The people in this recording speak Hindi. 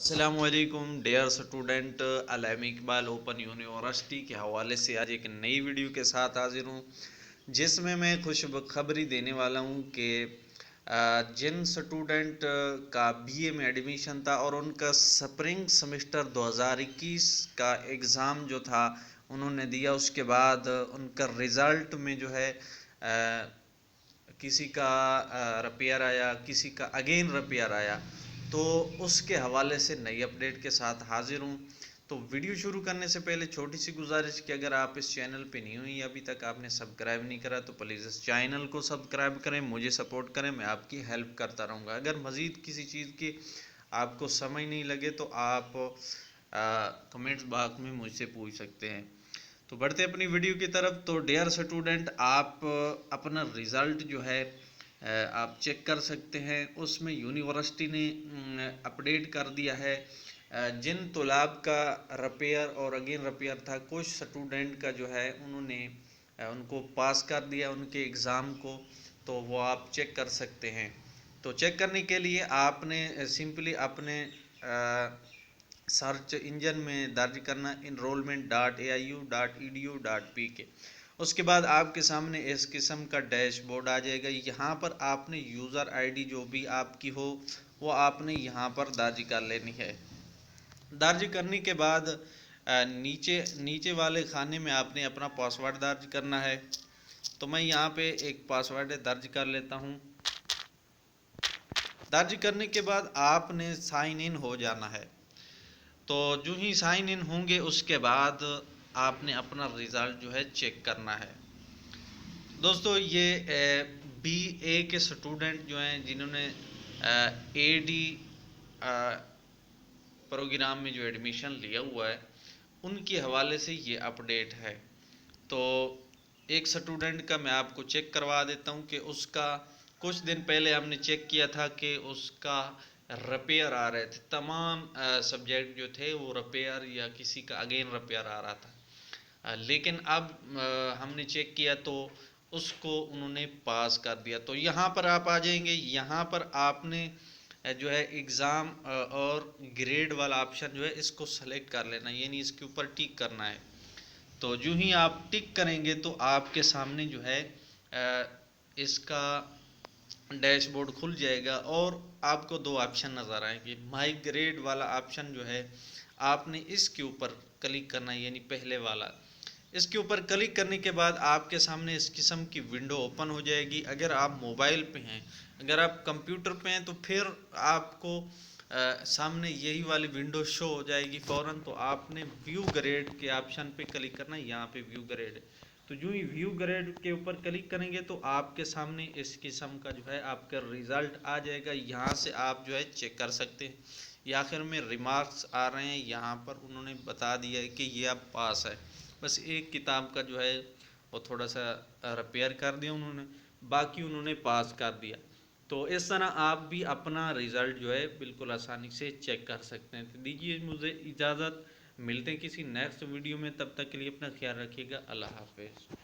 अस्सलामुअलैकुम dear student. Allama Iqbal open university के हवाले से आज एक नई वीडियो के साथ हाजिर हूँ, जिसमें मैं खुशखबरी देने वाला हूँ कि जिन स्टूडेंट का बीए में एडमिशन था और उनका स्प्रिंग सेमेस्टर 2021 का एग्ज़ाम जो था उन्होंने दिया, उसके बाद उनका रिज़ल्ट में जो है किसी का रिपेयर आया, किसी का अगेन रिपेयर आया, तो उसके हवाले से नई अपडेट के साथ हाजिर हूँ। तो वीडियो शुरू करने से पहले छोटी सी गुजारिश कि अगर आप इस चैनल पे नहीं हुई, अभी तक आपने सब्सक्राइब नहीं करा, तो प्लीज़ इस चैनल को सब्सक्राइब करें, मुझे सपोर्ट करें, मैं आपकी हेल्प करता रहूँगा। अगर मज़ीद किसी चीज़ की आपको समझ नहीं लगे तो आप कमेंट्स बॉक्स में मुझसे पूछ सकते हैं। तो बढ़ते अपनी वीडियो की तरफ। तो डियर स्टूडेंट, आप अपना रिज़ल्ट जो है आप चेक कर सकते हैं। उसमें यूनिवर्सिटी ने अपडेट कर दिया है जिन तलाब का रिपेयर और अगेन रिपेयर था, कुछ स्टूडेंट का जो है उन्होंने उनको पास कर दिया उनके एग्ज़ाम को, तो वो आप चेक कर सकते हैं। तो चेक करने के लिए आपने सिंपली अपने सर्च इंजन में दर्ज करना enrollment.aiu.edu.pk। उसके बाद आपके सामने इस किस्म का डैशबोर्ड आ जाएगा। यहाँ पर आपने यूज़र आईडी जो भी आपकी हो वो आपने यहाँ पर दर्ज कर लेनी है। दर्ज करने के बाद नीचे नीचे वाले खाने में आपने अपना पासवर्ड दर्ज करना है। तो मैं यहाँ पे एक पासवर्ड दर्ज कर लेता हूँ। दर्ज करने के बाद आपने साइन इन हो जाना है। तो जो ही साइन इन होंगे उसके बाद आपने अपना रिज़ल्ट जो है चेक करना है। दोस्तों, ये बीए के स्टूडेंट जो हैं जिन्होंने एडी प्रोग्राम में जो एडमिशन लिया हुआ है, उनके हवाले से ये अपडेट है। तो एक स्टूडेंट का मैं आपको चेक करवा देता हूँ कि उसका कुछ दिन पहले हमने चेक किया था कि उसका रिपेयर आ रहे थे, तमाम सब्जेक्ट जो थे वो रिपेयर या किसी का अगेन रिपेयर आ रहा था। लेकिन अब हमने चेक किया तो उसको उन्होंने पास कर दिया। तो यहाँ पर आप आ जाएंगे। यहाँ पर आपने जो है एग्ज़ाम और ग्रेड वाला ऑप्शन जो है इसको सेलेक्ट कर लेना, यानी इसके ऊपर टिक करना है। तो जो ही आप टिक करेंगे तो आपके सामने जो है इसका डैशबोर्ड खुल जाएगा और आपको दो ऑप्शन नज़र आएंगे। माई ग्रेड वाला ऑप्शन जो है आपने इसके ऊपर क्लिक करना है, यानी पहले वाला। इसके ऊपर क्लिक करने के बाद आपके सामने इस किस्म की विंडो ओपन हो जाएगी। अगर आप मोबाइल पे हैं, अगर आप कंप्यूटर पे हैं तो फिर आपको सामने यही वाली विंडो शो हो जाएगी फ़ौरन। तो आपने व्यू ग्रेड के ऑप्शन पे क्लिक करना है। यहाँ पे व्यू ग्रेड, तो जो ही व्यू ग्रेड के ऊपर क्लिक करेंगे तो आपके सामने इस किस्म का जो है आपका रिज़ल्ट आ जाएगा। यहाँ से आप जो है चेक कर सकते हैं। ये आखिर में रिमार्क्स आ रहे हैं, यहाँ पर उन्होंने बता दिया है कि ये अब पास है। बस एक किताब का जो है वो थोड़ा सा रिपेयर कर दिया उन्होंने, बाकी उन्होंने पास कर दिया। तो इस तरह आप भी अपना रिज़ल्ट जो है बिल्कुल आसानी से चेक कर सकते हैं। तो दीजिए मुझे इजाज़त, मिलते हैं किसी नेक्स्ट वीडियो में। तब तक के लिए अपना ख्याल रखिएगा। अल्लाह हाफ़िज़।